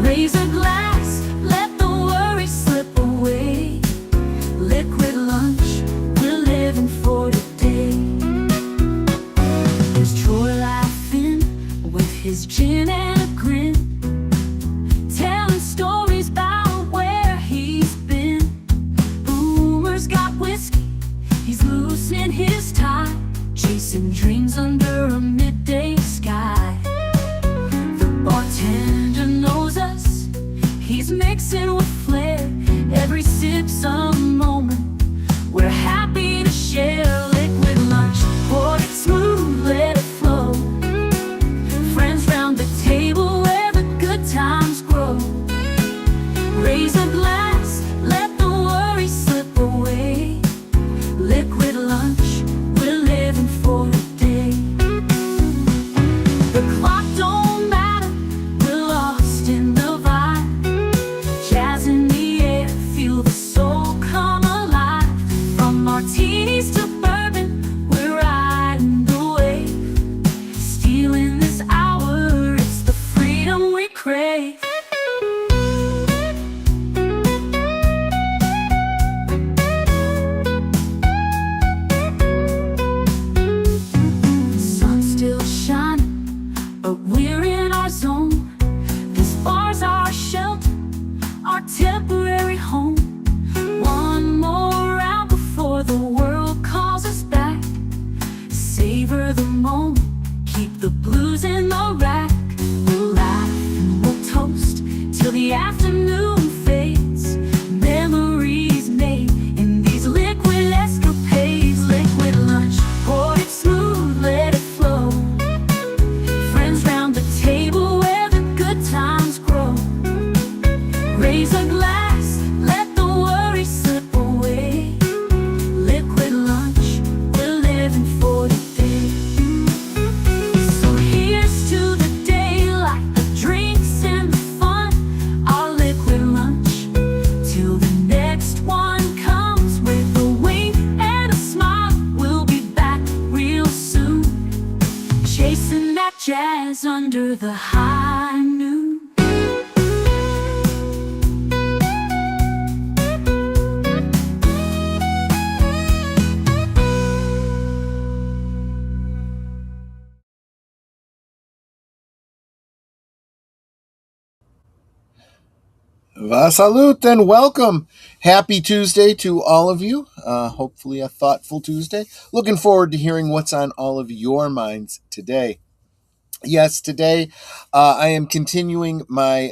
Raise a glass, let the worry slip away. Liquid lunch, we're living for today. There's Troy laughing with his gin and a grin, telling stories about where he's been. Boomer's got whiskey, he's loosening his tie, chasing dreams under a midday sky. The bartender knows us, he's mixing with flair. Every sip's a moment we're happy to share. Liquid lunch, pour it smooth, let it flow. Friends round the table where the good times grow. Raise a glass, let the worry slip away. Liquid lunch, we're living for a day. The clock don't matter, we're lost in the vibe. Jazz in the air, feel the soul come alive. From martinis to bourbon, we're riding the wave. Stealing this hour, it's the freedom we crave. Sun's still shining, but we're in our zone. This bar's our shelter, our temporary home. One more round before the world calls us back. Savor the moment, keep the blues in the rack. We'll laugh and we'll toast till the afternoon fades. Memories made in these liquid escapades. Liquid lunch, pour it smooth, let it flow. Friends round the table where the good times grow. Raise a glass, let the worry slip away. Liquid lunch, we're living for today. So here's to the daylight, the drinks and the fun. Our liquid lunch, till the next one comes. With a wink and a smile, we'll be back real soon. Chasing that jazz under the high noon. Vasalut and welcome. Happy Tuesday to all of you. Hopefully a thoughtful Tuesday. Looking forward to hearing what's on all of your minds today. Yes, today I am continuing my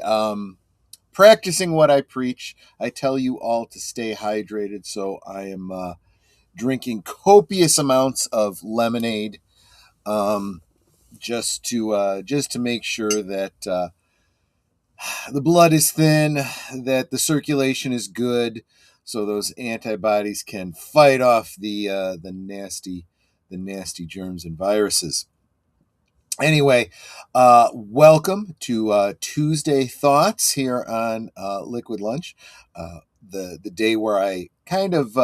practicing what I preach. I tell you all to stay hydrated, so I am drinking copious amounts of lemonade just to make sure that the blood is thin, that the circulation is good, so those antibodies can fight off the nasty germs and viruses. Anyway, welcome to Tuesday Thoughts here on Liquid Lunch, the day where I kind of,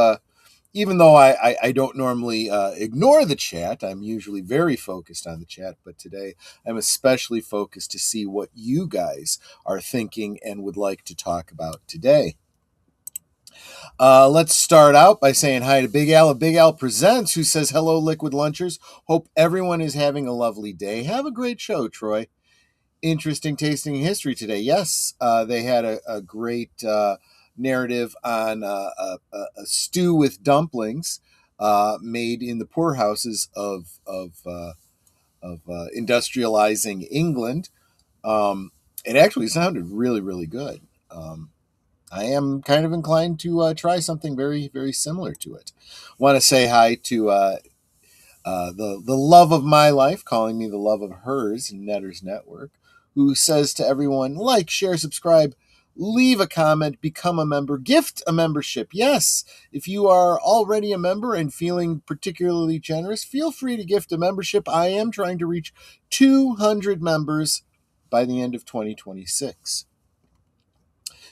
even though I don't normally ignore the chat, I'm usually very focused on the chat, but today I'm especially focused to see what you guys are thinking and would like to talk about today. Let's start out by saying hi to Big Al of Big Al Presents, who says, hello, Liquid Lunchers. Hope everyone is having a lovely day. Have a great show, Troy. Interesting tasting history today. Yes, they had a great narrative on a stew with dumplings made in the poorhouses of industrializing England. It actually sounded really, really good. I am kind of inclined to try something very, very similar to it. Want to say hi to the love of my life, calling me the love of hers, Netters Network, who says to everyone, like, share, subscribe, leave a comment, become a member, gift a membership. Yes, if you are already a member and feeling particularly generous, feel free to gift a membership. I am trying to reach 200 members by the end of 2026.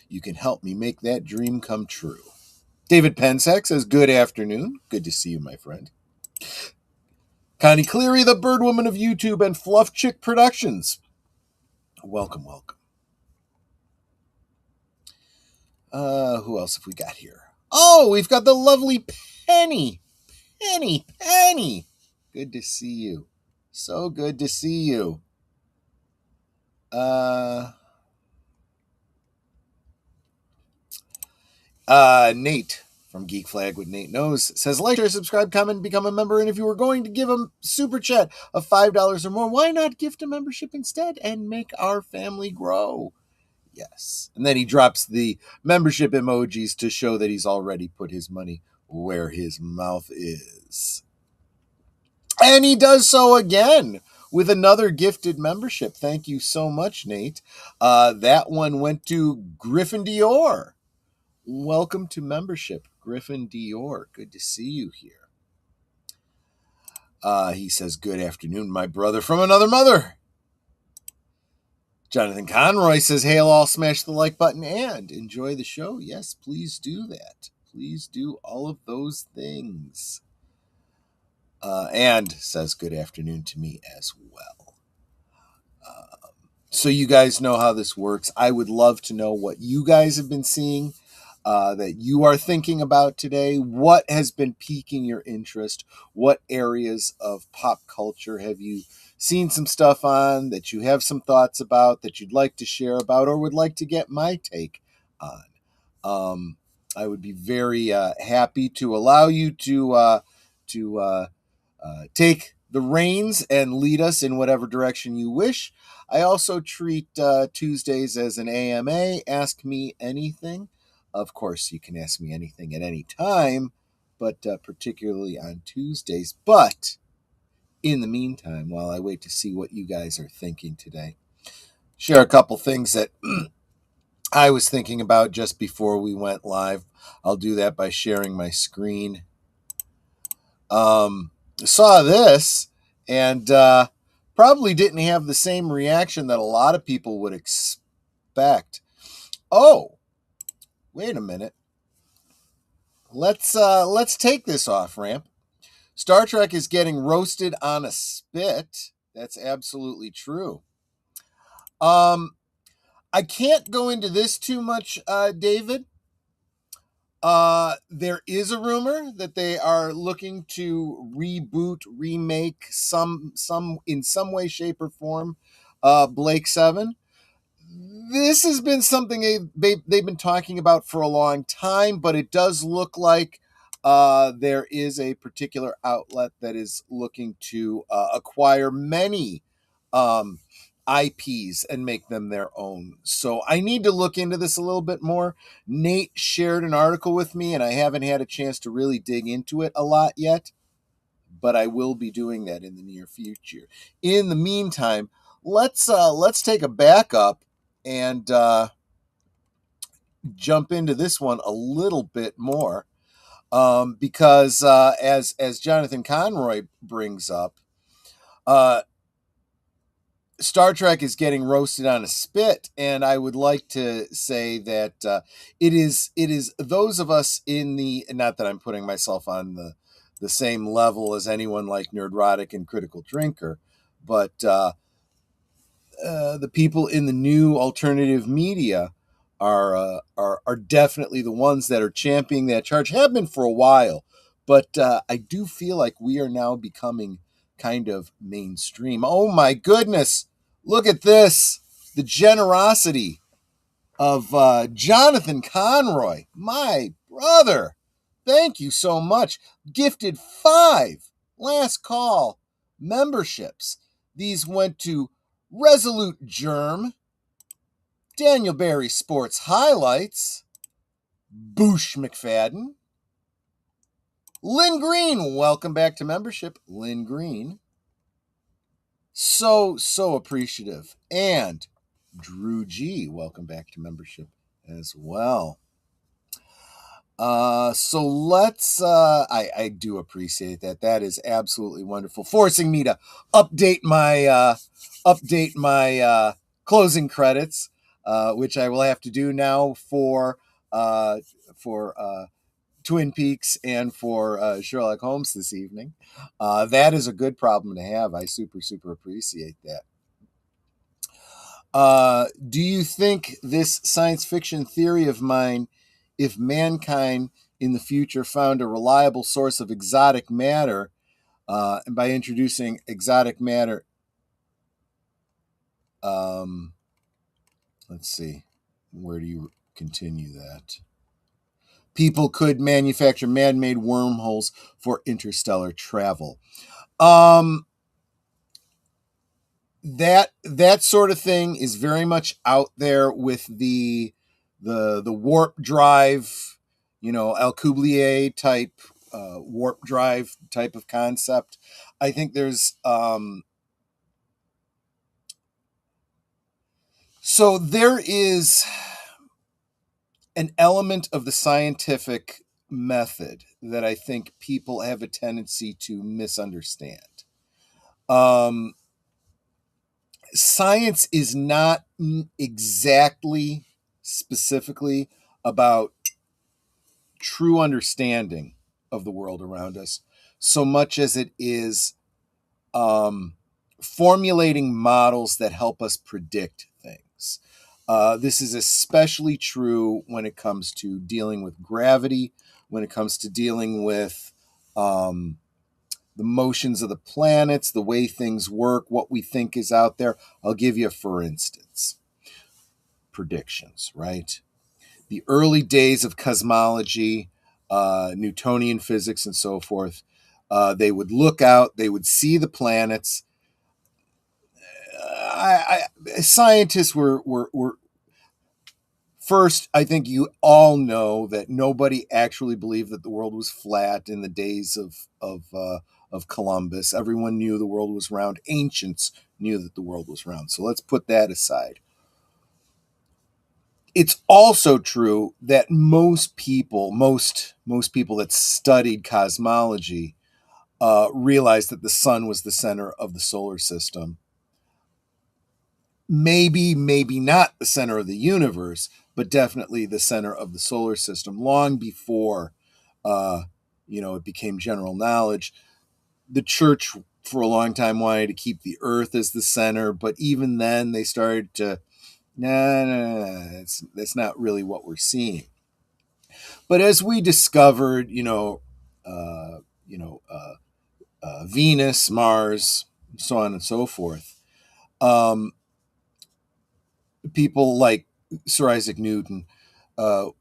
You can help me make that dream come true. David Pensack says, good afternoon. Good to see you, my friend. Connie Cleary, the Birdwoman of YouTube and Fluff Chick Productions. Welcome, welcome. Who else have we got here? Oh, we've got the lovely Penny. Penny. Good to see you. So good to see you. Nate from Geek Flag with Nate Knows says, like, share, subscribe, comment, become a member. And if you were going to give a super chat of $5 or more, why not gift a membership instead and make our family grow? Yes. And then he drops the membership emojis to show that he's already put his money where his mouth is. And he does so again with another gifted membership. Thank you so much, Nate. That one went to Griffin Dior. Welcome to membership, Griffin Dior. Good to see you here. He says, good afternoon, my brother from another mother. Jonathan Conroy says, hail all, smash the like button and enjoy the show. Yes, please do that. Please do all of those things. And says good afternoon to me as well. So you guys know how this works. I would love to know what you guys have been seeing, that you are thinking about today. What has been piquing your interest? What areas of pop culture have you seen some stuff on that you have some thoughts about that you'd like to share about or would like to get my take on? I would be very happy to allow you to take the reins and lead us in whatever direction you wish. I also treat Tuesdays as an AMA, Ask Me Anything. Of course, you can ask me anything at any time, but particularly on Tuesdays. But in the meantime, while I wait to see what you guys are thinking today, share a couple things that I was thinking about just before we went live. I'll do that by sharing my screen. Saw this and probably didn't have the same reaction that a lot of people would expect. Oh, wait a minute. Let's take this off ramp. Star Trek is getting roasted on a spit. That's absolutely true. I can't go into this too much, David. There is a rumor that they are looking to reboot, remake some in some way, shape, or form, Blake 7. This has been something they've been talking about for a long time, but it does look like there is a particular outlet that is looking to acquire many IPs and make them their own. So I need to look into this a little bit more. Nate shared an article with me, and I haven't had a chance to really dig into it a lot yet, but I will be doing that in the near future. In the meantime, let's take a backup and jump into this one a little bit more, because as Jonathan Conroy brings up, Star Trek is getting roasted on a spit, and I would like to say that it is those of us in the, not that I'm putting myself on the same level as anyone like Nerdrotic and Critical Drinker, but the people in the new alternative media are definitely the ones that are championing that charge. Have been for a while, but I do feel like we are now becoming kind of mainstream. Oh my goodness, look at this, the generosity of Jonathan Conroy, my brother. Thank you so much. Gifted 5 last call memberships. These went to Resolute Germ, Daniel Barry Sports Highlights, Boosh McFadden, Lynn Green. Welcome back to membership, Lynn Green. So appreciative. And Drew G. Welcome back to membership as well. So let's, I do appreciate that. That is absolutely wonderful. Forcing me to update my closing credits, which I will have to do now for Twin Peaks and for Sherlock Holmes this evening. That is a good problem to have. I super appreciate that. Do you think this science fiction theory of mine if mankind in the future found a reliable source of exotic matter, and by introducing exotic matter, let's see, where do you continue that? People could manufacture man-made wormholes for interstellar travel. Um, that sort of thing is very much out there with the warp drive, Alcubierre type warp drive type of concept. I think there's so there is an element of the scientific method that I think people have a tendency to misunderstand. Um, Science is not exactly specifically about true understanding of the world around us so much as it is um, formulating models that help us predict things. This is especially true when it comes to dealing with gravity, when it comes to dealing with the motions of the planets, the way things work, what we think is out there. I'll give you, for instance, predictions, right? The early days of cosmology, Newtonian physics, and so forth, they would look out, they would see the planets. Scientists were first. I think you all know that nobody actually believed that the world was flat in the days of Columbus. Everyone knew the world was round. Ancients knew that the world was round. So let's put that aside. It's also true that most people that studied cosmology realized that the sun was the center of the solar system. Maybe not the center of the universe, but definitely the center of the solar system. Long before, it became general knowledge. The church for a long time wanted to keep the Earth as the center, but even then they started to, no, that's not really what we're seeing. But as we discovered, uh, you know, uh, Venus, Mars, so on and so forth, people like Sir Isaac Newton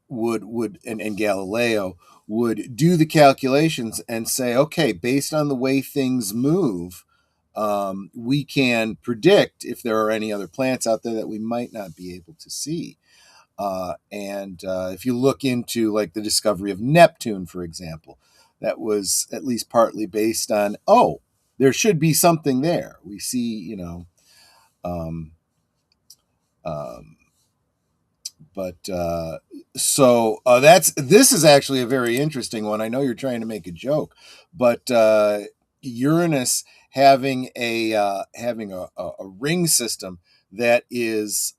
would and Galileo would do the calculations and say, okay, based on the way things move, we can predict if there are any other planets out there that we might not be able to see. And if you look into like the discovery of Neptune, for example, that was at least partly based on, there should be something there. We see, um, um, but this is actually a very interesting one. I know you're trying to make a joke, but Uranus having a ring system that is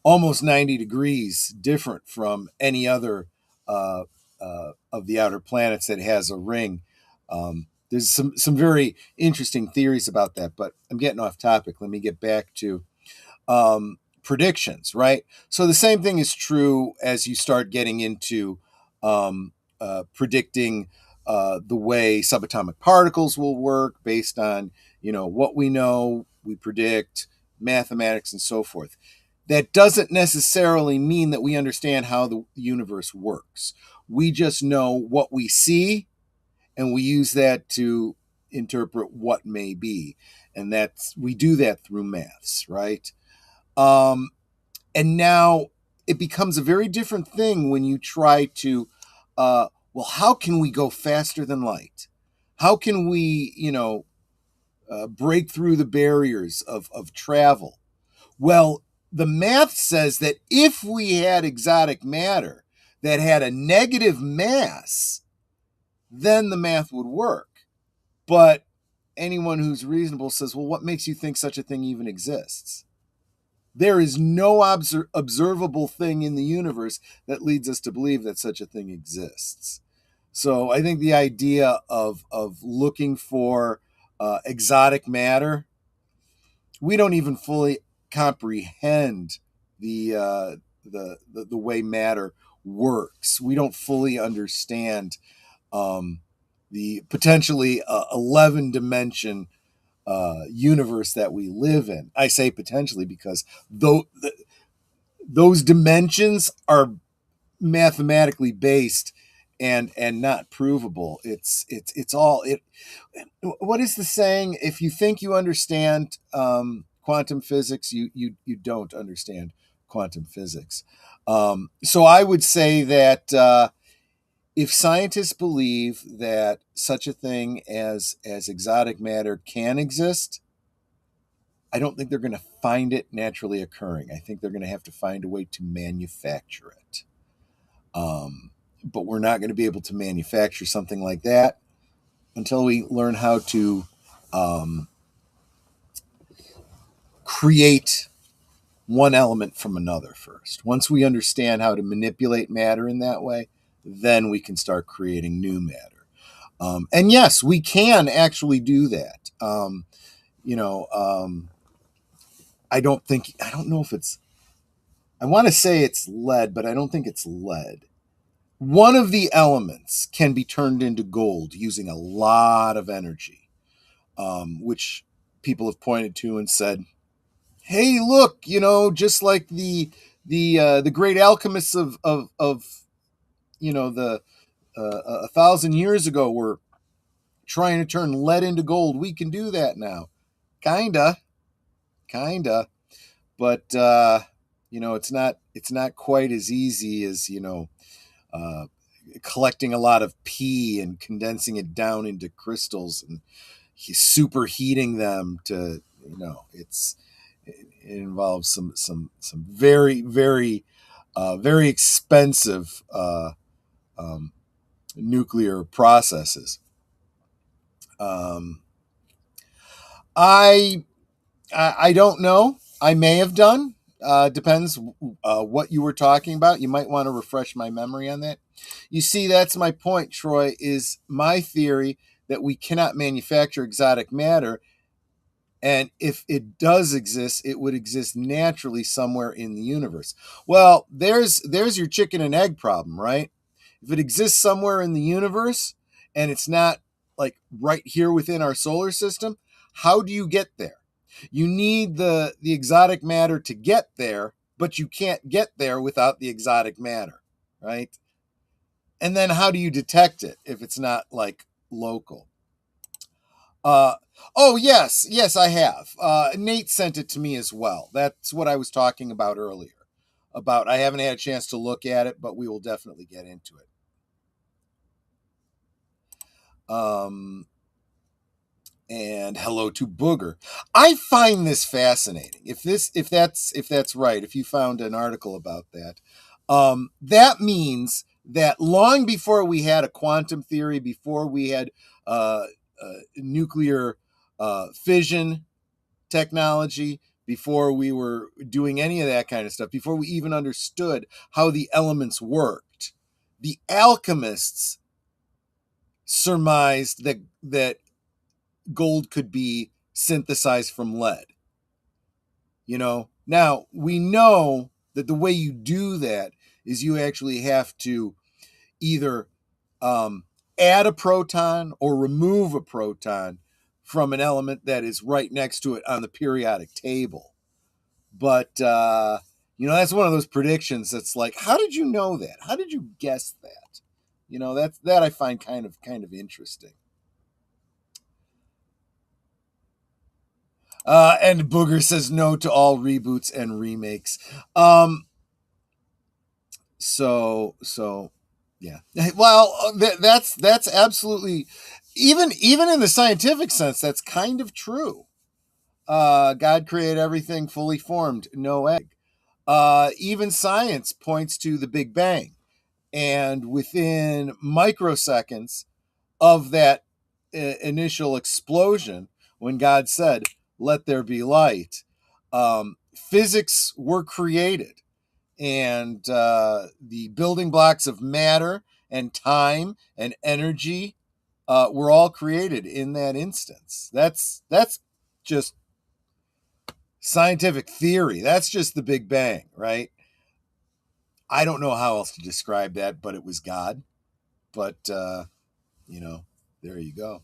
almost 90 degrees different from any other of the outer planets that has a ring. There's some very interesting theories about that, but I'm getting off topic. Let me get back to predictions, right? So the same thing is true as you start getting into predicting the way subatomic particles will work based on, what we know, we predict, mathematics, and so forth. That doesn't necessarily mean that we understand how the universe works. We just know what we see, and we use that to interpret what may be. And we do that through maths, right? Um, and now it becomes a very different thing when you try to, how can we go faster than light? How can we, break through the barriers of travel? Well, the math says that if we had exotic matter that had a negative mass, then the math would work. But anyone who's reasonable says, well, what makes you think such a thing even exists? There is no observable thing in the universe that leads us to believe that such a thing exists. So I think the idea of looking for exotic matter, we don't even fully comprehend the way matter works. We don't fully understand the potentially 11 dimension universe that we live in. I say potentially because those dimensions are mathematically based and not provable. It's all it. What is the saying? If you think you understand quantum physics, you don't understand quantum physics. So I would say that if scientists believe that such a thing as exotic matter can exist, I don't think they're going to find it naturally occurring. I think they're going to have to find a way to manufacture it. But we're not going to be able to manufacture something like that until we learn how to create one element from another first. Once we understand how to manipulate matter in that way, then we can start creating new matter. And yes, we can actually do that. I don't know if it's, I want to say it's lead, but I don't think it's lead. One of the elements can be turned into gold using a lot of energy, which people have pointed to and said, "Hey, look, just like the great alchemists of the 1,000 years ago were trying to turn lead into gold. We can do that now, kinda, but it's not quite as easy as uh, collecting a lot of pee and condensing it down into crystals and superheating them to it involves some very very very expensive nuclear processes. um, I I don't know. I may have done. Depends what you were talking about. You might want to refresh my memory on that. You see, that's my point, Troy, is my theory that we cannot manufacture exotic matter. And if it does exist, it would exist naturally somewhere in the universe. Well, there's your chicken and egg problem, right? If it exists somewhere in the universe and it's not like right here within our solar system, how do you get there? You need the exotic matter to get there, but you can't get there without the exotic matter, right? And then how do you detect it if it's not like local? Uh, oh yes, I have. Nate sent it to me as well. That's what I was talking about earlier. About I haven't had a chance to look at it, but we will definitely get into it. And hello to Booger. I find this fascinating. If that's right, if you found an article about that, that means that long before we had a quantum theory, before we had nuclear fission technology, before we were doing any of that kind of stuff, before we even understood how the elements worked, the alchemists surmised that gold could be synthesized from lead. Now we know that the way you do that is you actually have to either add a proton or remove a proton from an element that is right next to it on the periodic table. But that's one of those predictions that's like, how did you know that? How did you guess that? That I find kind of interesting. And Booger says no to all reboots and remakes. So yeah. Well, that's absolutely, even in the scientific sense, that's kind of true. God created everything fully formed, no egg. Even science points to the Big Bang, and within microseconds of that initial explosion, when God said, "Let there be light," physics were created, and the building blocks of matter and time and energy were all created in that instance. That's just scientific theory. That's just the Big Bang, right? I don't know how else to describe that, but it was God. But you know, there you go.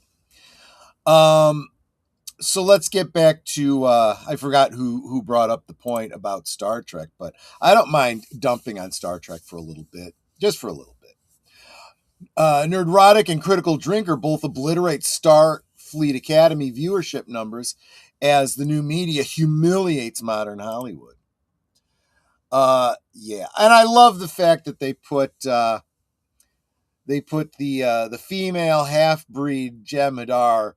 So let's get back to I forgot who brought up the point about Star Trek, but I don't mind dumping on Star Trek for a little bit, just for a little bit. Nerdrotic and Critical Drinker both obliterate Starfleet Academy viewership numbers as the new media humiliates modern Hollywood. Yeah, and I love the fact that they put the female half breed Jem'Hadar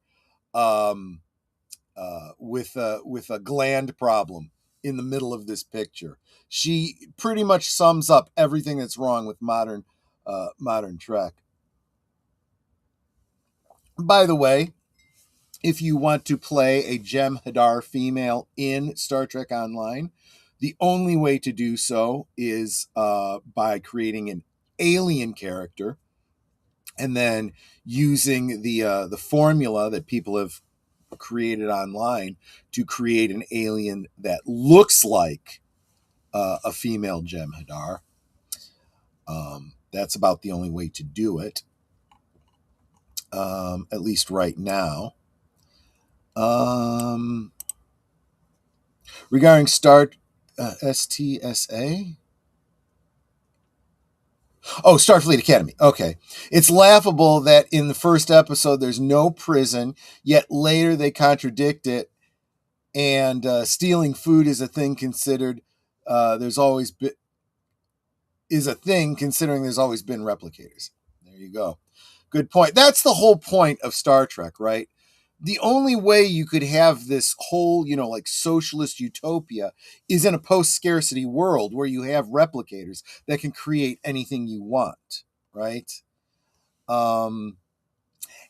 um, with a gland problem in the middle of this picture. She pretty much sums up everything that's wrong with modern Trek. By the way, if you want to play a Jem'Hadar female in Star Trek Online, the only way to do so is by creating an alien character and then using the formula that people have created online to create an alien that looks like a female Jem'Hadar. That's about the only way to do it, at least right now. Regarding STSA. Oh, Starfleet Academy. Okay. It's laughable that in the first episode there's no prison, yet later they contradict it, and stealing food is a thing considered. There's always been is a thing considering there's always been replicators. There you go. Good point. That's the whole point of Star Trek, right? The only way you could have this whole, like socialist utopia is in a post-scarcity world where you have replicators that can create anything you want, right? And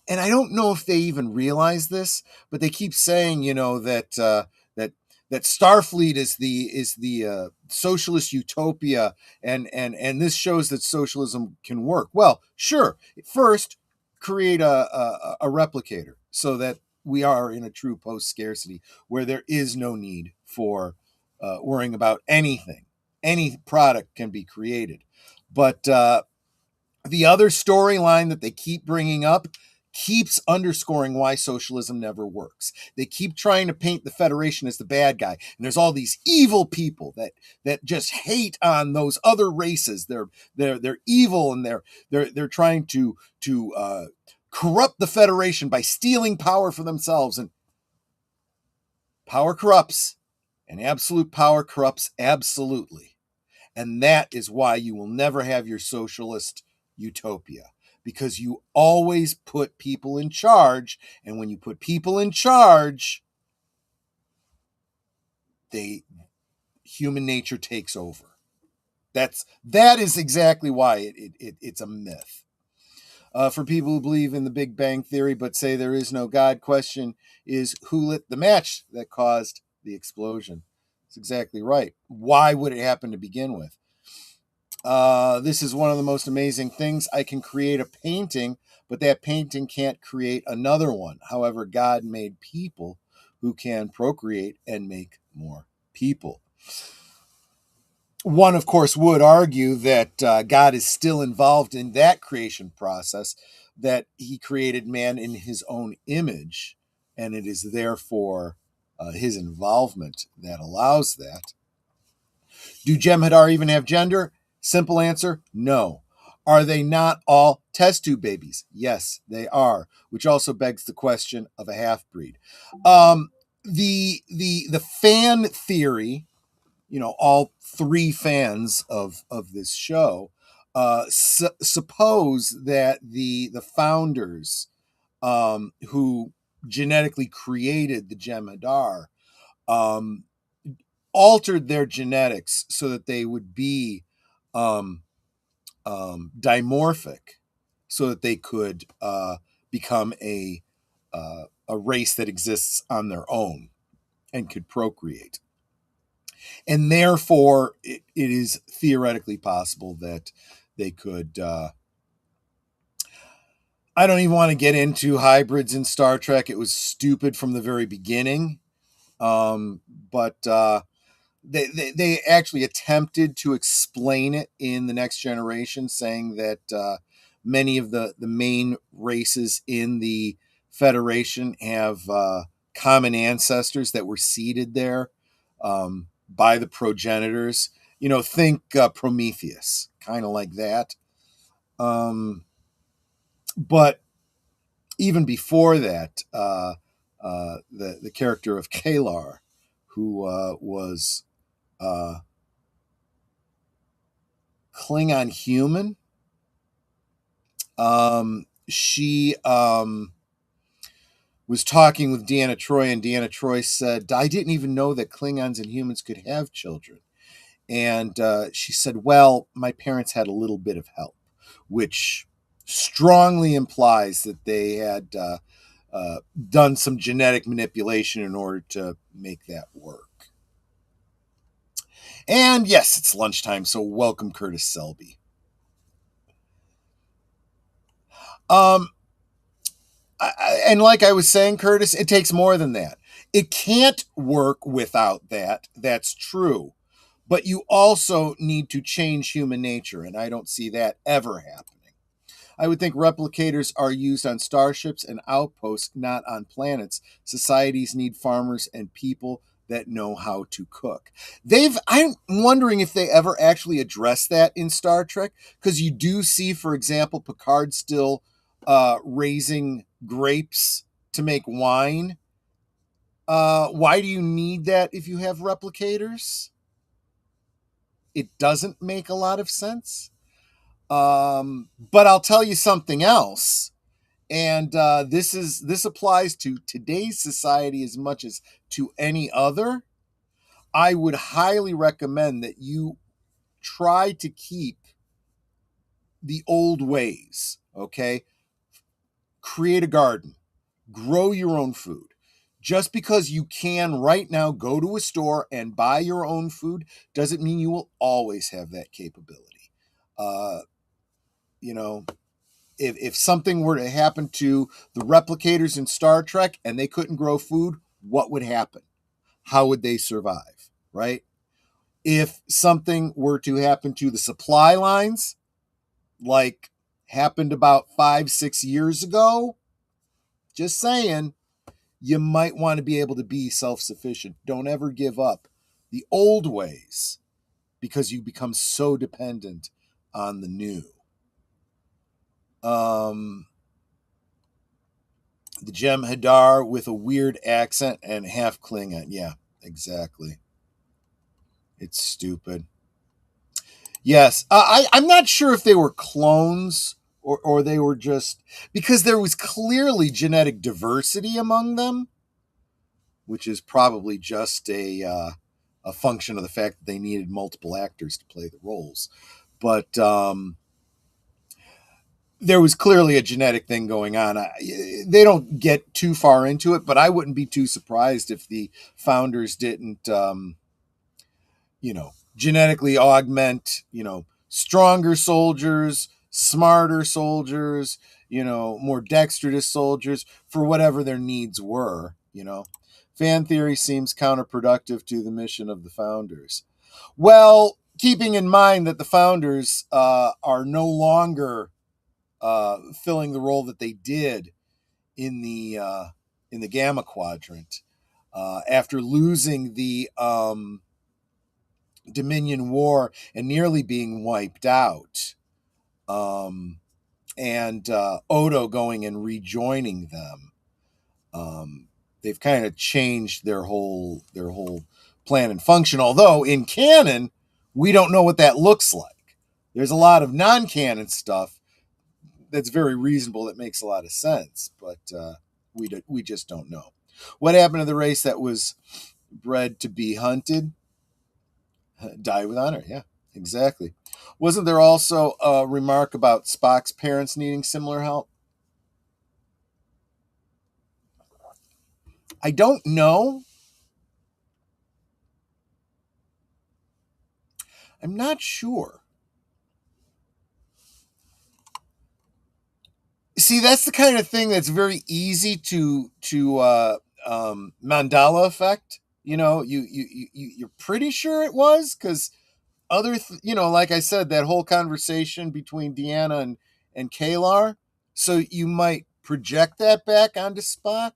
I don't know if they even realize this, but they keep saying, that Starfleet is the socialist utopia, and this shows that socialism can work. Well, sure. First, create a replicator so that we are in a true post scarcity where there is no need for worrying about anything. Any product can be created, but the other storyline that they keep bringing up keeps underscoring why socialism never works. They keep trying to paint the Federation as the bad guy, and there's all these evil people that just hate on those other races. They're evil, and they're trying to corrupt the Federation by stealing power for themselves. And power corrupts, and absolute power corrupts absolutely. And that is why you will never have your socialist utopia, because you always put people in charge, and when you put people in charge, human nature takes over. That is exactly why it's a myth. For people who believe in the Big Bang Theory but say there is no God, question is who lit the match that caused the explosion? That's exactly right. Why would it happen to begin with? This is one of the most amazing things. I can create a painting, but that painting can't create another one. However, God made people who can procreate and make more people. One, of course, would argue that God is still involved in that creation process, that he created man in his own image, and it is therefore his involvement that allows that. Do Jem'Hadar even have gender? Simple answer, no. Are they not all test tube babies? Yes, they are, which also begs the question of a half-breed. The fan theory, all three fans of this show suppose that the founders who genetically created the Jem'Hadar altered their genetics so that they would be dimorphic, so that they could become a race that exists on their own and could procreate. And therefore, it is theoretically possible that they could. I don't even want to get into hybrids in Star Trek. It was stupid from the very beginning. But they actually attempted to explain it in the Next Generation, saying that many of the main races in the Federation have common ancestors that were seeded there by the progenitors. Think Prometheus, kind of like that. But even before that, the character of Kalar, who was Klingon human, she was talking with Deanna Troi, and Deanna Troi said, "I didn't even know that Klingons and humans could have children." And she said, "Well, my parents had a little bit of help," which strongly implies that they had done some genetic manipulation in order to make that work. And yes, it's lunchtime, so welcome, Curtis Selby. And like I was saying, Curtis, it takes more than that. It can't work without that. That's true. But you also need to change human nature, and I don't see that ever happening. I would think replicators are used on starships and outposts, not on planets. Societies need farmers and people that know how to cook. I'm wondering if they ever actually address that in Star Trek, because you do see, for example, Picard still raising grapes to make wine. Why do you need that if you have replicators? It doesn't make a lot of sense. But I'll tell you something else. And this applies to today's society as much as to any other. I would highly recommend that you try to keep the old ways. Okay, create a garden, grow your own food. Just because you can right now go to a store and buy your own food doesn't mean you will always have that capability. Uh, you know, if something were to happen to the replicators in Star Trek and they couldn't grow food, what would happen? How would they survive? Right? If something were to happen to the supply lines, like happened about 5-6 years ago, just saying, you might want to be able to be self-sufficient. Don't ever give up the old ways because you become so dependent on the new. The Jem'Hadar with a weird accent and half Klingon. Yeah, exactly. It's stupid. Yes, I'm not sure if they were clones or they were just, because there was clearly genetic diversity among them, which is probably just a function of the fact that they needed multiple actors to play the roles. But there was clearly a genetic thing going on. They don't get too far into it, but I wouldn't be too surprised if the founders didn't, genetically augment, stronger soldiers, smarter soldiers, more dexterous soldiers for whatever their needs were. Fan theory seems counterproductive to the mission of the founders. Well, keeping in mind that the founders are no longer filling the role that they did in the Gamma Quadrant after losing the Dominion War and nearly being wiped out, and Odo going and rejoining them. They've kind of changed their whole plan and function. Although in canon, we don't know what that looks like. There's a lot of non-canon stuff that's very reasonable, that makes a lot of sense, but we just don't know. What happened to the race that was bred to be hunted? Die with honor. Yeah, exactly. Wasn't there also a remark about Spock's parents needing similar help? I don't know. I'm not sure. See, that's the kind of thing that's very easy to mandala effect. You're pretty sure it was because like I said, that whole conversation between Deanna and Kalar. So you might project that back onto Spock,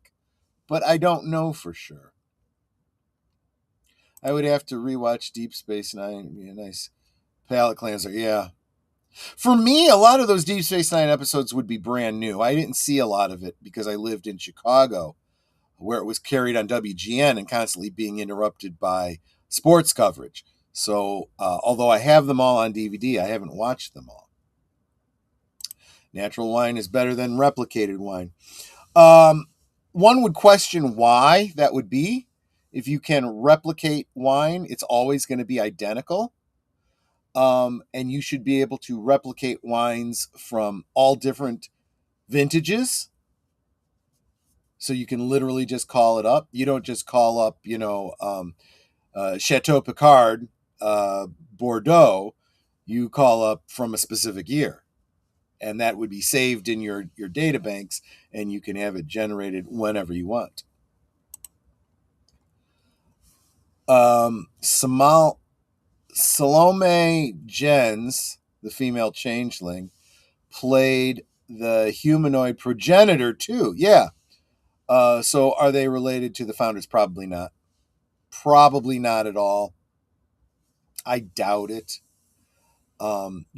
but I don't know for sure. I would have to rewatch Deep Space Nine. It'd be a nice palate cleanser. Yeah. For me, a lot of those Deep Space Nine episodes would be brand new. I didn't see a lot of it because I lived in Chicago, where it was carried on WGN and constantly being interrupted by sports coverage. So, although I have them all on DVD, I haven't watched them all. Natural wine is better than replicated wine. One would question why that would be. If you can replicate wine, it's always going to be identical. And you should be able to replicate wines from all different vintages. So you can literally just call it up. You don't just call up, Chateau Picard, Bordeaux. You call up from a specific year. And that would be saved in your data banks, and you can have it generated whenever you want. Salome Jens, the female changeling, played the humanoid progenitor too. Yeah. So are they related to the founders? Probably not. Probably not at all. I doubt it.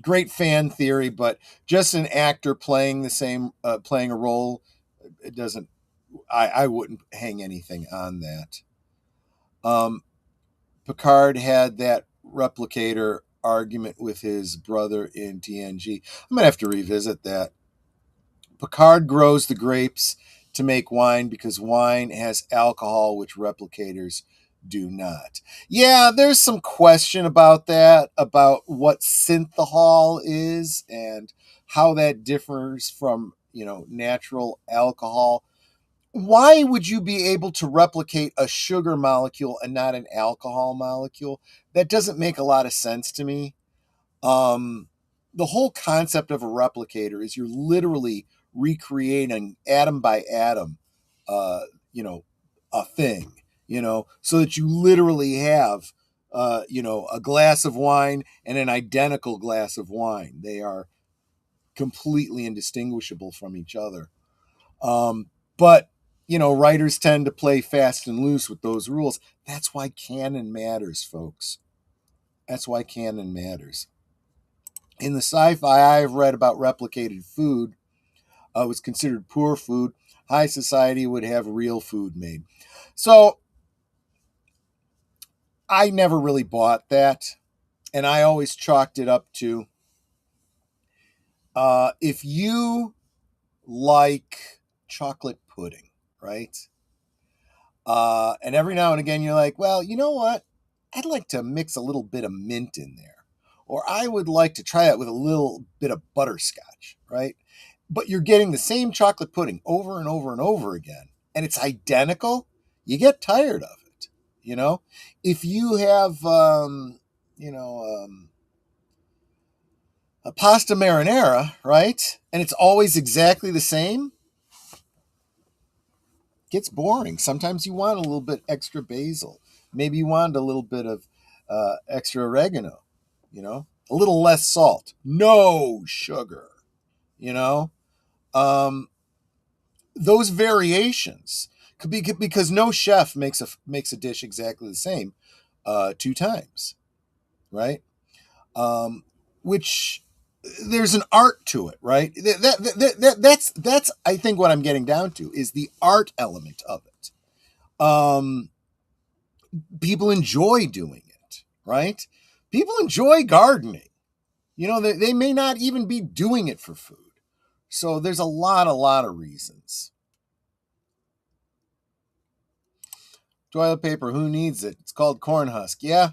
Great fan theory, but just an actor playing playing a role, it doesn't. I wouldn't hang anything on that. Picard had that replicator argument with his brother in TNG. I'm gonna have to revisit that. Picard grows the grapes to make wine because wine has alcohol, which replicators do not. Yeah, there's some question about that, about what synthahol is and how that differs from, natural alcohol. Why would you be able to replicate a sugar molecule and not an alcohol molecule? That doesn't make a lot of sense to me. The whole concept of a replicator is you're literally recreating atom by atom, uh, a thing, so that you literally have, a glass of wine and an identical glass of wine. They are completely indistinguishable from each other. But writers tend to play fast and loose with those rules. That's why canon matters, folks. That's why canon matters. In the sci-fi I've read about replicated food, was considered poor food. High society would have real food made. So I never really bought that. And I always chalked it up to, if you like chocolate pudding, right? And every now and again, you're like, well, you know what? I'd like to mix a little bit of mint in there. Or I would like to try that with a little bit of butterscotch, right? But you're getting the same chocolate pudding over and over and over again, and it's identical. You get tired of it, If you have, a pasta marinara, right? And it's always exactly the same, gets boring. Sometimes you want a little bit extra basil. Maybe you want a little bit of extra oregano, a little less salt, no sugar, you know. Those variations could be because no chef makes a dish exactly the same two times, right? Which there's an art to it, right? That's I think what I'm getting down to is the art element of it. People enjoy doing it, right? People enjoy gardening. They may not even be doing it for food. So there's a lot of reasons. Toilet paper, who needs it? It's called corn husk. Yeah.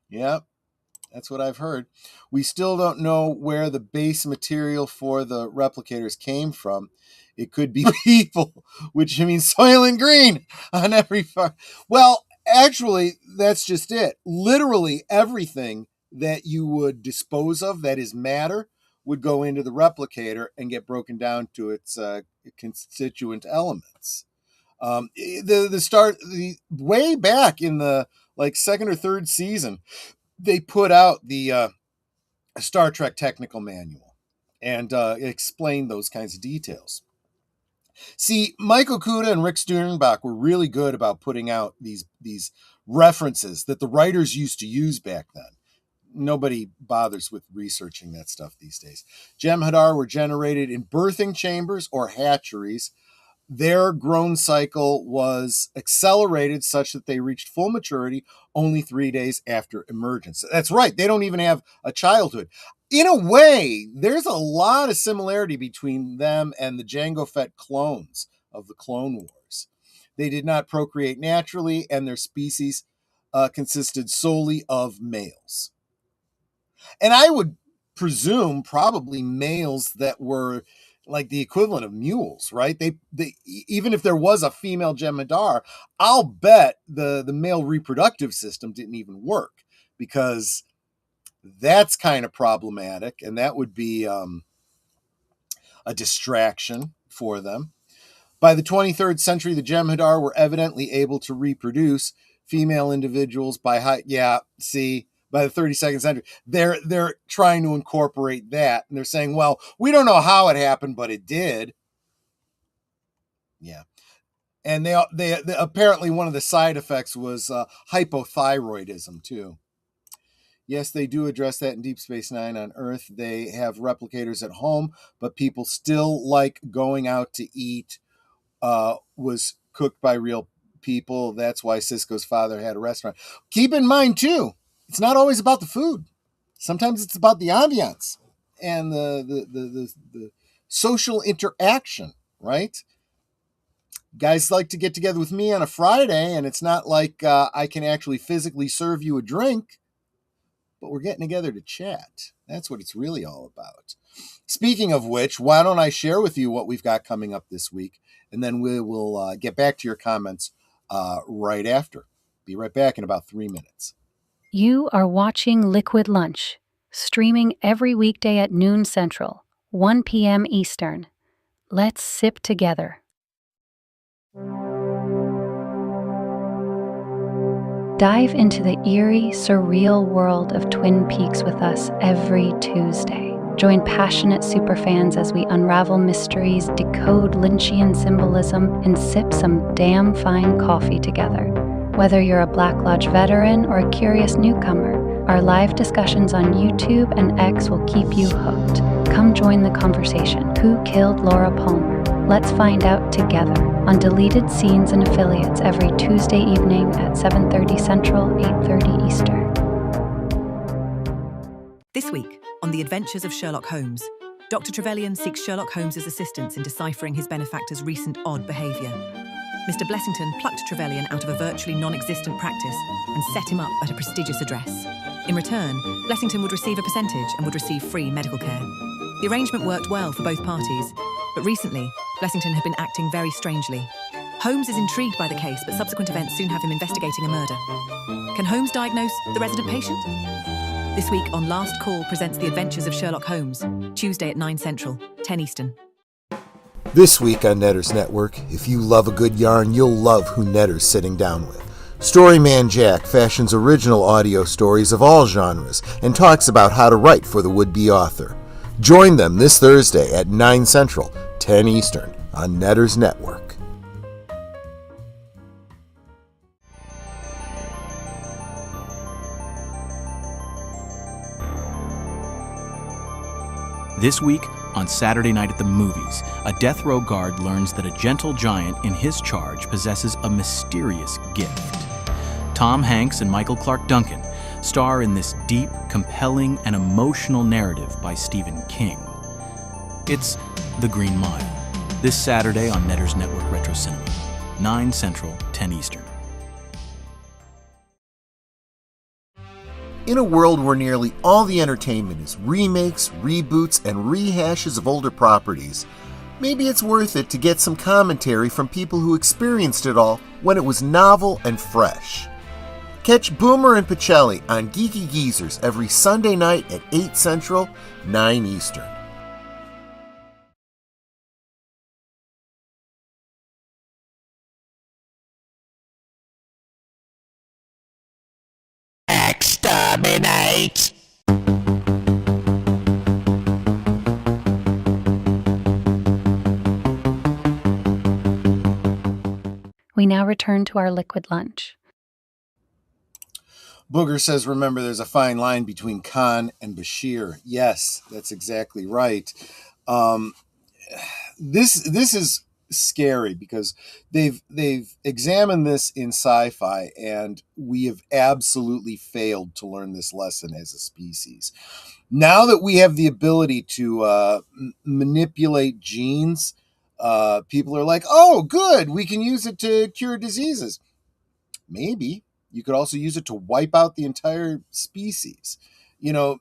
That's what I've heard. We still don't know where the base material for the replicators came from. It could be people, which means Soylent Green on every farm. Well, actually, that's just it. Literally everything that you would dispose of that is matter would go into the replicator and get broken down to its constituent elements. The way back in the like second or third season, they put out the Star Trek technical manual and explained those kinds of details. See, Michael Kuda and Rick Sternbach were really good about putting out these references that the writers used to use back then. Nobody bothers with researching that stuff these days. Jem'Hadar were generated in birthing chambers or hatcheries. Their growth cycle was accelerated such that they reached full maturity only 3 days after emergence. That's right. They don't even have a childhood. In a way, there's a lot of similarity between them and the Jango Fett clones of the Clone Wars. They did not procreate naturally, and their species consisted solely of males. And I would presume probably males that were like the equivalent of mules, right? They even if there was a female Jem'Hadar, I'll bet the male reproductive system didn't even work, because that's kind of problematic, and that would be a distraction for them. By the 23rd century, the Jem'Hadar were evidently able to reproduce female individuals by height. Yeah, see, by the 32nd century, they're trying to incorporate that, and they're saying, well, we don't know how it happened, but it did. Yeah. And they apparently one of the side effects was hypothyroidism too. Yes, they do address that in Deep Space Nine. On Earth, they have replicators at home, but people still like going out to eat. Was cooked by real people. That's why Sisko's father had a restaurant. Keep in mind, too, it's not always about the food. Sometimes it's about the ambiance and the social interaction, right? Guys like to get together with me on a Friday, and it's not like I can actually physically serve you a drink, but we're getting together to chat. That's what it's really all about. Speaking of which, why don't I share with you what we've got coming up this week, and then we will get back to your comments right after. Be right back in about 3 minutes. You are watching Liquid Lunch, streaming every weekday at noon Central, 1 p.m. Eastern. Let's sip together. Dive into the eerie, surreal world of Twin Peaks with us every Tuesday. Join passionate superfans as we unravel mysteries, decode Lynchian symbolism, and sip some damn fine coffee together. Whether you're a Black Lodge veteran or a curious newcomer, our live discussions on YouTube and X will keep you hooked. Come join the conversation. Who killed Laura Palmer? Let's find out together on Deleted Scenes and Affiliates every Tuesday evening at 7:30 Central, 8:30 Eastern. This week, on The Adventures of Sherlock Holmes, Dr. Trevelyan seeks Sherlock Holmes' assistance in deciphering his benefactor's recent odd behaviour. Mr. Blessington plucked Trevelyan out of a virtually non-existent practice and set him up at a prestigious address. In return, Blessington would receive a percentage and would receive free medical care. The arrangement worked well for both parties, but recently, Blessington had been acting very strangely. Holmes is intrigued by the case, but subsequent events soon have him investigating a murder. Can Holmes diagnose the resident patient? This week on Last Call presents The Adventures of Sherlock Holmes, Tuesday at 9 Central, 10 Eastern. This week on Netter's Network, if you love a good yarn, you'll love who Netter's sitting down with. Storyman Jack fashions original audio stories of all genres and talks about how to write for the would-be author. Join them this Thursday at 9 Central, 10 Eastern on Netter's Network. This week, on Saturday Night at the Movies, a death row guard learns that a gentle giant in his charge possesses a mysterious gift. Tom Hanks and Michael Clark Duncan star in this deep, compelling, and emotional narrative by Stephen King. It's The Green Mile, this Saturday on Netter's Network Retro Cinema, 9 Central, 10 Eastern. In a world where nearly all the entertainment is remakes, reboots, and rehashes of older properties, maybe it's worth it to get some commentary from people who experienced it all when it was novel and fresh. Catch Boomer and Pacelli on Geeky Geezers every Sunday night at 8 Central, 9 Eastern. now return to our liquid lunch. Booger says, remember, there's a fine line between Khan and Bashir. Yes, that's exactly right. This is scary because they've examined this in sci-fi, and we have absolutely failed to learn this lesson as a species. Now that we have the ability to manipulate genes, people are like, oh, good, we can use it to cure diseases. Maybe you could also use it to wipe out the entire species. You know,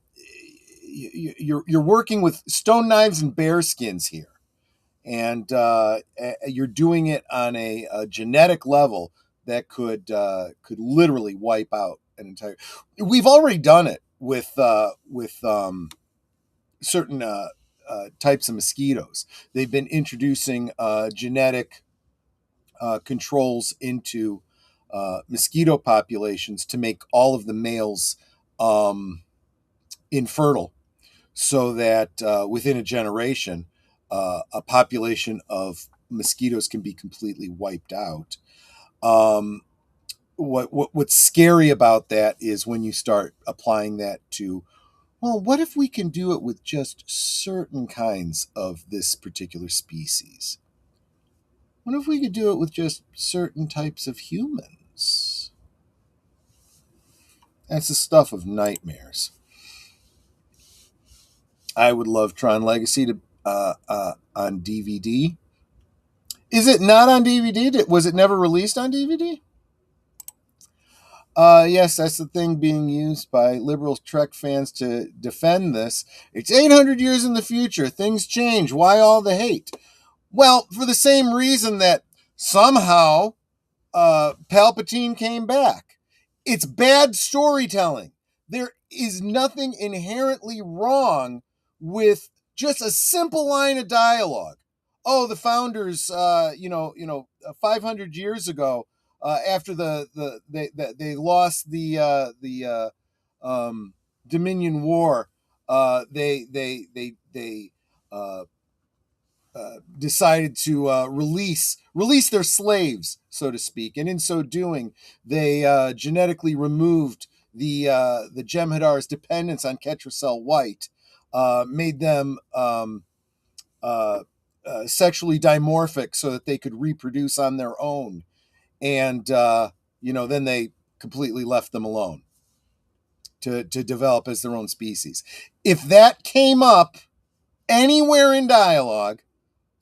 you're working with stone knives and bear skins here, and you're doing it on a genetic level that could literally wipe out an entire. We've already done it with certain types of mosquitoes. They've been introducing genetic controls into mosquito populations to make all of the males infertile, so that within a generation, a population of mosquitoes can be completely wiped out. What's scary about that is when you start applying that to, well, what if we can do it with just certain kinds of this particular species? What if we could do it with just certain types of humans? That's the stuff of nightmares. I would love Tron Legacy to on DVD. Is it not on DVD? Was it never released on DVD? Yes, that's the thing being used by liberal Trek fans to defend this. It's 800 years in the future. Things change. Why all the hate? Well, for the same reason that somehow Palpatine came back. It's bad storytelling. There is nothing inherently wrong with just a simple line of dialogue. Oh, the founders, 500 years ago, after they lost the Dominion War, they decided to release their slaves, so to speak, and in so doing, they genetically removed the Jem'Hadar's dependence on Ketracel White, made them sexually dimorphic so that they could reproduce on their own, and then they completely left them alone to develop as their own species. If that came up anywhere in dialogue,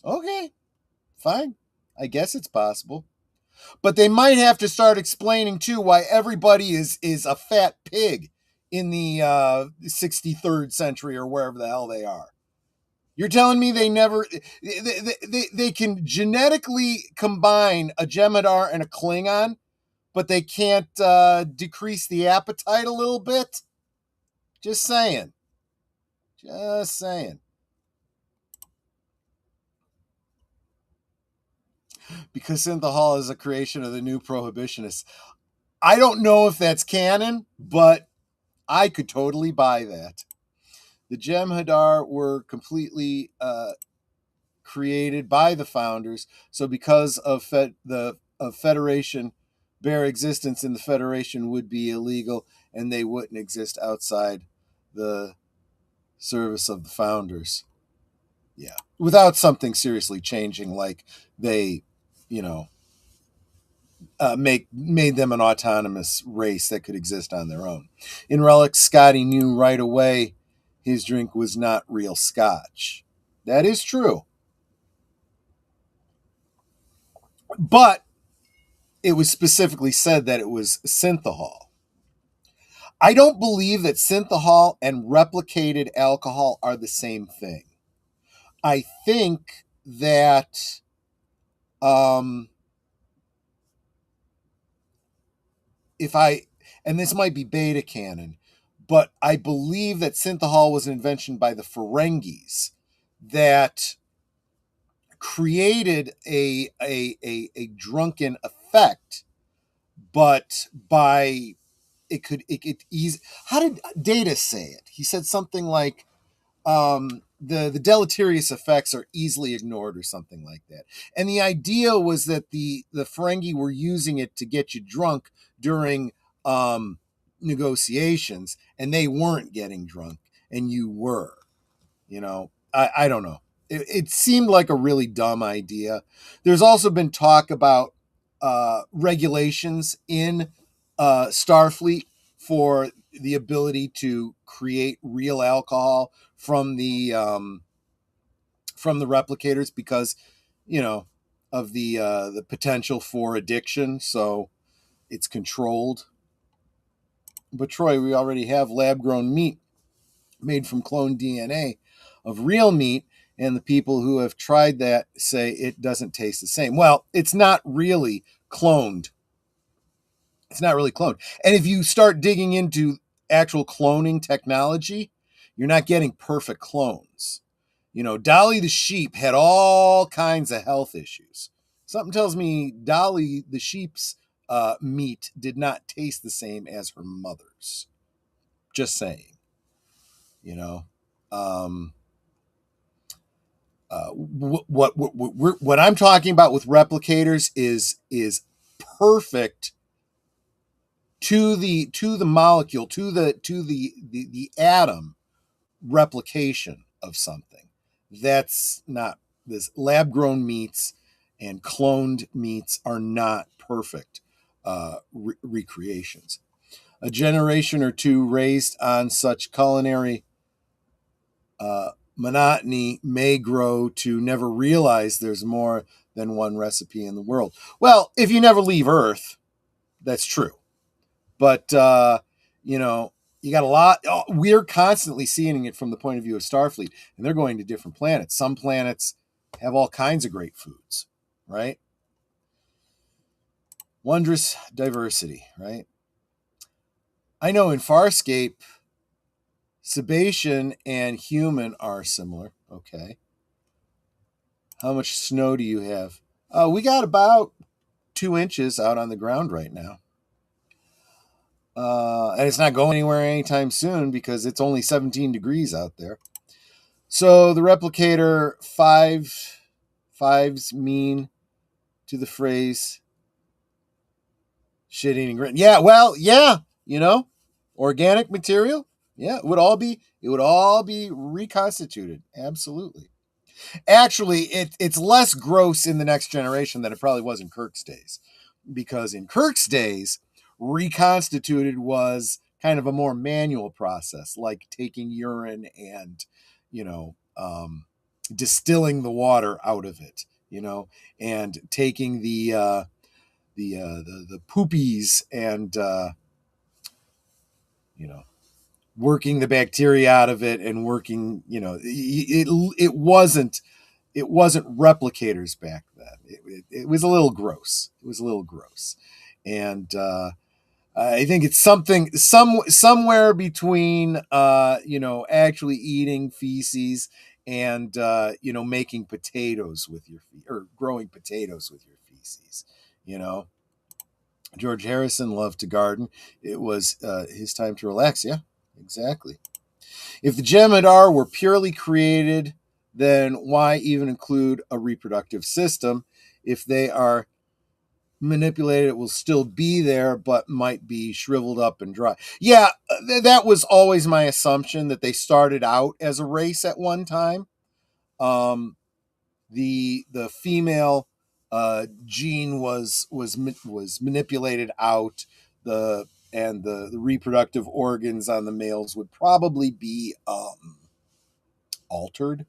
okay, fine. I guess it's possible. But they might have to start explaining, too, why everybody is a fat pig in the 63rd century or wherever the hell they are. You're telling me they never... They can genetically combine a Jem'Hadar and a Klingon, but they can't decrease the appetite a little bit? Just saying. Just saying. Because synthahol is a creation of the new prohibitionists. I don't know if that's canon, but I could totally buy that. The Jem'Hadar were completely created by the founders, so because of Federation, bare existence in the Federation would be illegal, and they wouldn't exist outside the service of the founders. Yeah, without something seriously changing, like they, made them an autonomous race that could exist on their own. In Relics, Scotty knew right away his drink was not real scotch. That is true. But it was specifically said that it was synthahol. I don't believe that synthahol and replicated alcohol are the same thing. I think that and this might be beta canon, but I believe that synthahol was an invention by the Ferengis that created a drunken effect, but by it could ease. How did Data say it? He said something like the deleterious effects are easily ignored or something like that. And the idea was that the Ferengi were using it to get you drunk during negotiations, and they weren't getting drunk, and you were. I don't know. It seemed like a really dumb idea. There's also been talk about regulations in Starfleet for the ability to create real alcohol from the replicators because of the potential for addiction. So it's controlled. But Troy, we already have lab grown meat made from cloned DNA of real meat, and the people who have tried that say it doesn't taste the same. Well, it's not really cloned. It's not really cloned. And if you start digging into actual cloning technology, you're not getting perfect clones. Dolly the sheep had all kinds of health issues. Something tells me Dolly the sheep's meat did not taste the same as her mother's. Just saying. What I'm talking about with replicators is perfect to the molecule, to the atom replication of something. That's not this. Lab grown meats and cloned meats are not perfect recreations. A generation or two raised on such culinary monotony may grow to never realize there's more than one recipe in the world. Well, if you never leave Earth, that's true. But, you got a lot. We're constantly seeing it from the point of view of Starfleet, and they're going to different planets. Some planets have all kinds of great foods, right? Wondrous diversity, right? I know in Farscape, Sebacean and human are similar. Okay. How much snow do you have? We got about 2 inches out on the ground right now. And it's not going anywhere anytime soon because it's only 17 degrees out there. So the replicator fives mean to the phrase shit eating grit. Yeah, well, yeah, organic material. Yeah, it would all be reconstituted. Absolutely. Actually, it's less gross in the Next Generation than it probably was in Kirk's days. Because in Kirk's days, reconstituted was kind of a more manual process, like taking urine and, distilling the water out of it, and taking the poopies and, working the bacteria out of it and working, it wasn't replicators back then. It was a little gross. And I think it's somewhere between actually eating feces and making potatoes with your or growing potatoes with your feces. George Harrison loved to garden. It was his time to relax. Yeah, exactly. If the Jem'Hadar were purely created, then why even include a reproductive system? If they are manipulated, it will still be there, but might be shriveled up and dry. Yeah, that was always my assumption, that they started out as a race at one time. The female gene was manipulated out. The reproductive organs on the males would probably be altered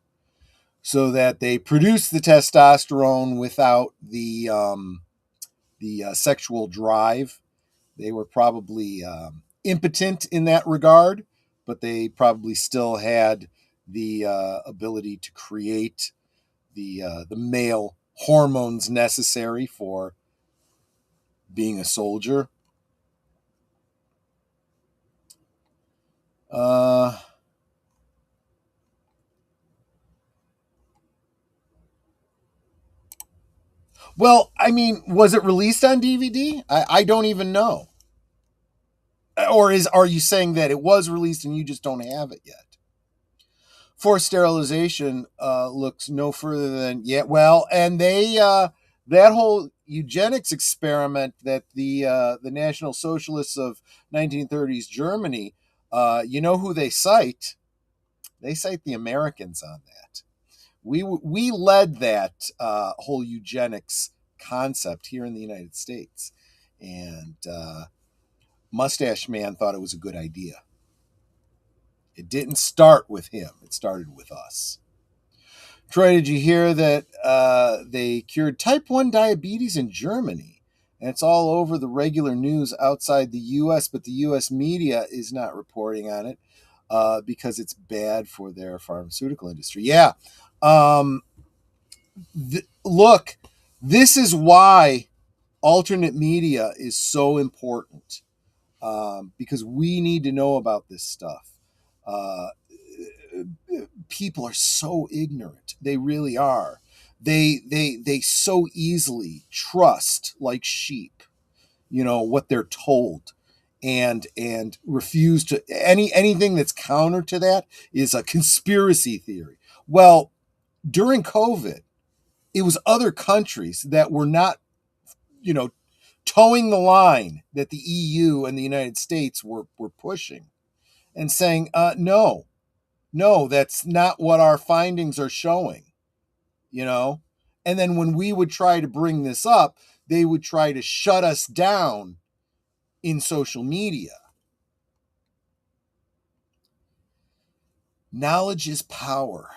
so that they produce the testosterone without the sexual drive. They were probably impotent in that regard, but they probably still had the ability to create the male hormones necessary for being a soldier. Well, I mean, was it released on DVD? I don't even know. Or are you saying that it was released and you just don't have it yet? forced sterilization looks no further than and they that whole eugenics experiment that the National Socialists of 1930s Germany, you know who they cite? They cite the Americans on that. We led that whole eugenics concept here in the United States, and Mustache Man thought it was a good idea. It didn't start with him; it started with us. Troy, did you hear that they cured type 1 diabetes in Germany? And it's all over the regular news outside the U.S., but the U.S. media is not reporting on it because it's bad for their pharmaceutical industry. Yeah. Look, this is why alternate media is so important, because we need to know about this stuff. People are so ignorant. They really are. They so easily trust like sheep, what they're told, and refuse to anything that's counter to that is a conspiracy theory. Well, during COVID, it was other countries that were not, towing the line that the EU and the United States were pushing and saying, no, that's not what our findings are showing, And then when we would try to bring this up, they would try to shut us down in social media. Knowledge is power,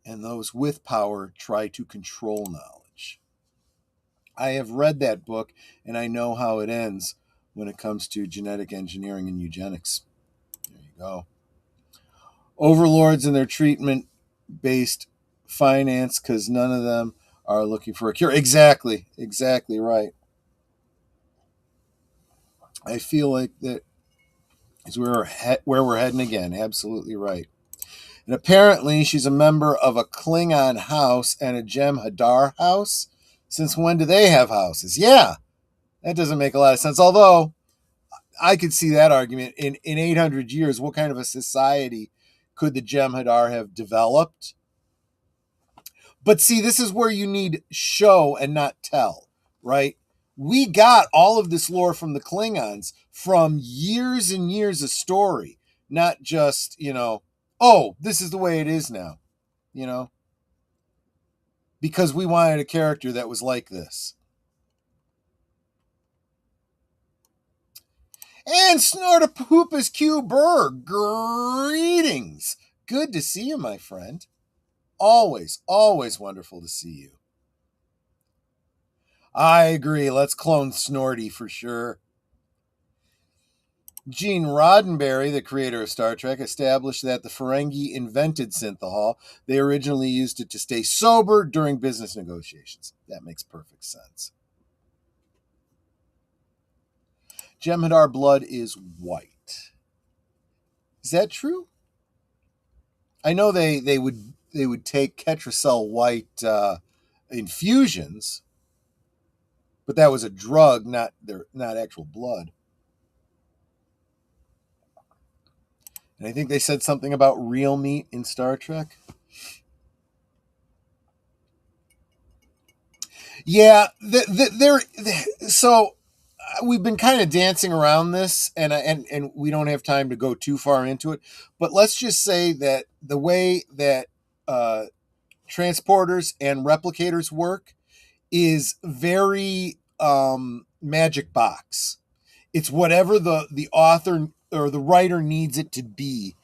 and those with power try to control knowledge. I have read that book, and I know how it ends when it comes to genetic engineering and eugenics. There you go. Overlords and their treatment-based finance, because none of them are looking for a cure. Exactly right. I feel like that is where we're heading again. Absolutely right. And apparently she's a member of a Klingon house and a Jem'Hadar house. Since when do they have houses? Yeah, that doesn't make a lot of sense. Although I could see that argument. In 800 years, what kind of a society could the Jem'Hadar have developed? But see, this is where you need show and not tell, right? We got all of this lore from the Klingons from years and years of story, not just, oh, this is the way it is now, because we wanted a character that was like this. And Snortapoopus Q Berg, greetings. Good to see you, my friend. Always wonderful to see you. I agree. Let's clone Snorty for sure. Gene Roddenberry, the creator of Star Trek, established that the Ferengi invented synthahol. They originally used it to stay sober during business negotiations. That makes perfect sense. Jem'Hadar blood is white. Is that true? I know they would take Ketracel white infusions, but that was a drug, not actual blood. And I think they said something about real meat in Star Trek. Yeah, so we've been kind of dancing around this, and we don't have time to go too far into it. But let's just say that the way that transporters and replicators work is very magic box. It's whatever the author or the writer needs it to be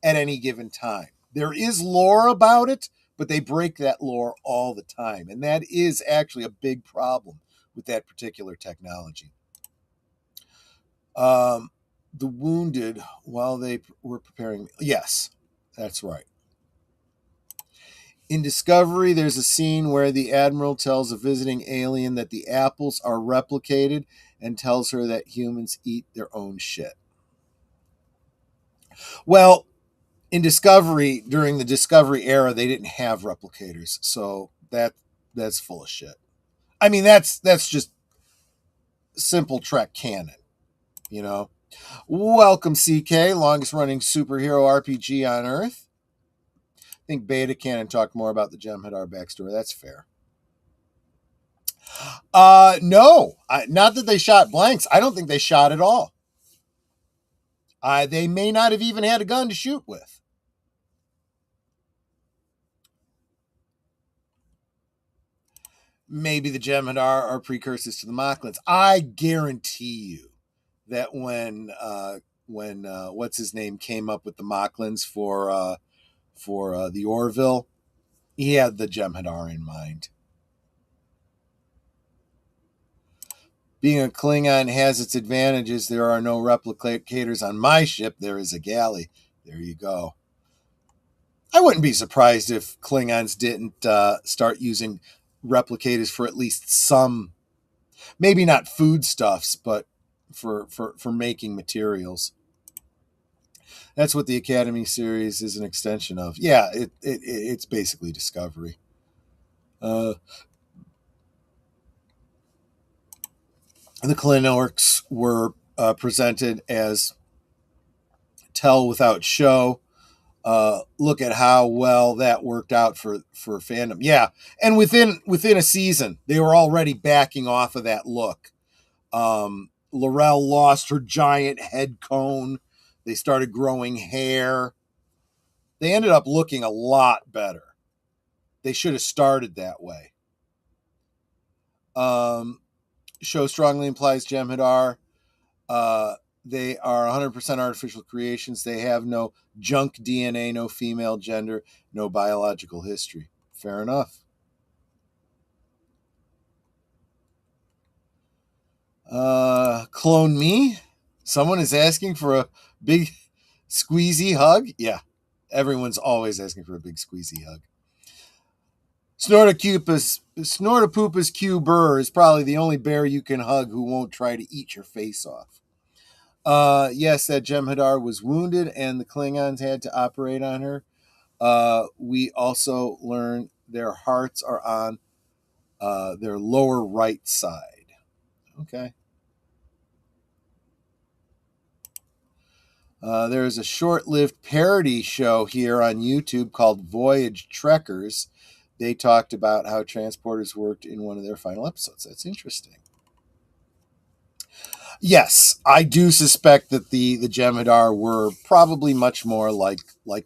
at any given time. There is lore about it, but they break that lore all the time. And that is actually a big problem with that particular technology. The wounded while they were preparing. Yes, that's right. In Discovery, there's a scene where the Admiral tells a visiting alien that the apples are replicated and tells her that humans eat their own shit. Well, in Discovery, during the Discovery era, they didn't have replicators, so that's full of shit. I mean, that's just simple Trek canon, Welcome, CK, longest running superhero RPG on Earth. think Beta Canon talked more about the Jem'Hadar backstory. That's fair. No, not that they shot blanks. I don't think they shot at all. They may not have even had a gun to shoot with. Maybe the Jem'Hadar are precursors to the Moclans. I guarantee you that when what's his name came up with the Moclans for the Orville, he had the Jem'Hadar in mind. Being a Klingon has its advantages. There are no replicators on my ship. There is a galley. There you go. I wouldn't be surprised if Klingons didn't start using replicators for at least some, maybe not foodstuffs, but for making materials. That's what the Academy series is an extension of. Yeah, it's basically Discovery. The Klinorks were presented as tell without show. Look at how well that worked out for fandom. Yeah, and within a season, they were already backing off of that look. L'Rell lost her giant head cone. They started growing hair. They ended up looking a lot better. They should have started that way. Show strongly implies Jem'Hadar. They are 100% artificial creations. They have no junk DNA, no female gender, no biological history. Fair enough. Clone me? Someone is asking for a big squeezy hug? Yeah, everyone's always asking for a big squeezy hug. Snortopoopa's Q Burr is probably the only bear you can hug who won't try to eat your face off. Yes, that Jem'Hadar was wounded and the Klingons had to operate on her. We also learned their hearts are on their lower right side. Okay. There is a short-lived parody show here on YouTube called Voyage Trekkers. They talked about how transporters worked in one of their final episodes. That's interesting. Yes, I do suspect that the Jem'Hadar were probably much more like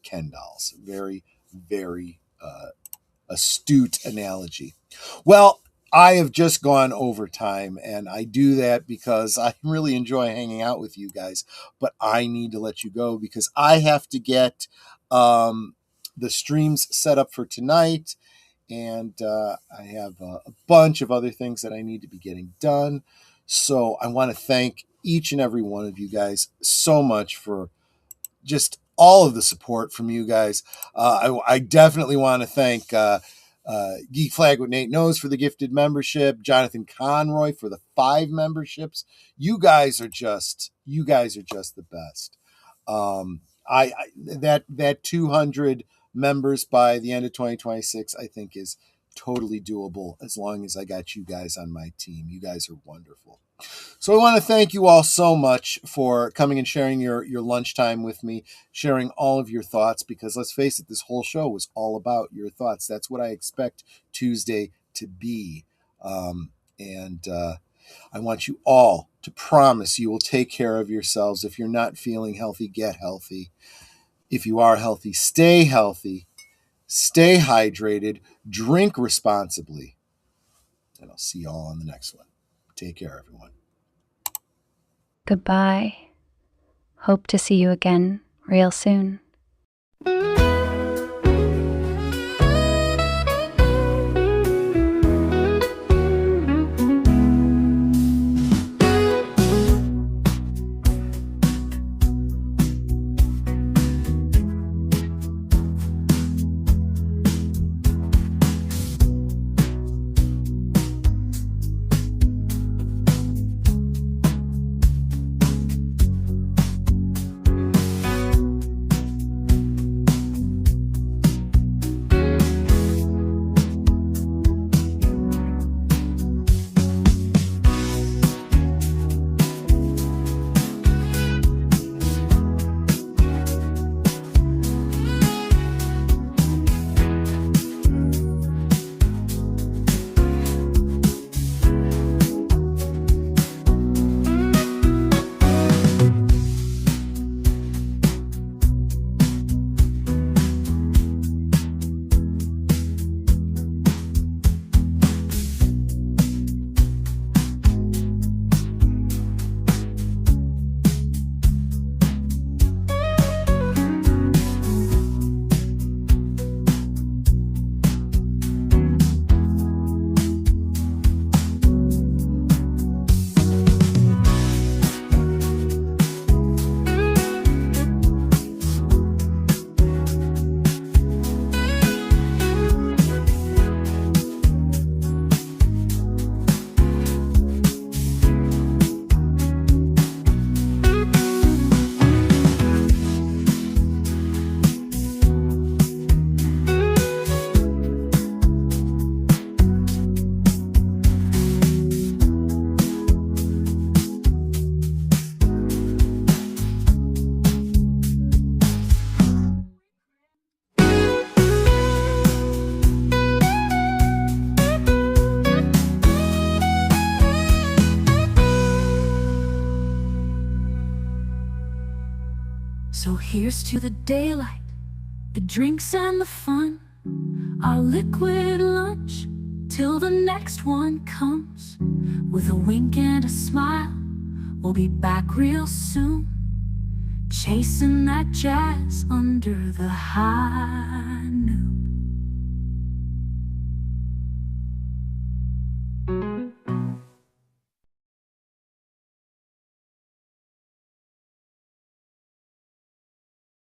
Ken dolls. Very, very astute analogy. Well, I have just gone over time, and I do that because I really enjoy hanging out with you guys. But I need to let you go because I have to get the streams set up for tonight. And I have a bunch of other things that I need to be getting done. So I want to thank each and every one of you guys so much for just all of the support from you guys. I definitely want to thank Geek Flag with Nate Knows for the gifted membership, Jonathan Conroy for the 5 memberships. You guys are just the best. That 200 members by the end of 2026, I think is totally doable as long as I got you guys on my team. You guys are wonderful. So I want to thank you all so much for coming and sharing your lunchtime with me, sharing all of your thoughts, because let's face it, this whole show was all about your thoughts. That's what I expect Tuesday to be. And I want you all to promise you will take care of yourselves. If you're not feeling healthy, get healthy. If you are healthy, stay hydrated, drink responsibly, and I'll see you all on the next one. Take care, everyone. Goodbye. Hope to see you again real soon. Here's to the daylight, the drinks and the fun, our liquid lunch, till the next one comes. With a wink and a smile, we'll be back real soon, chasing that jazz under the high noon.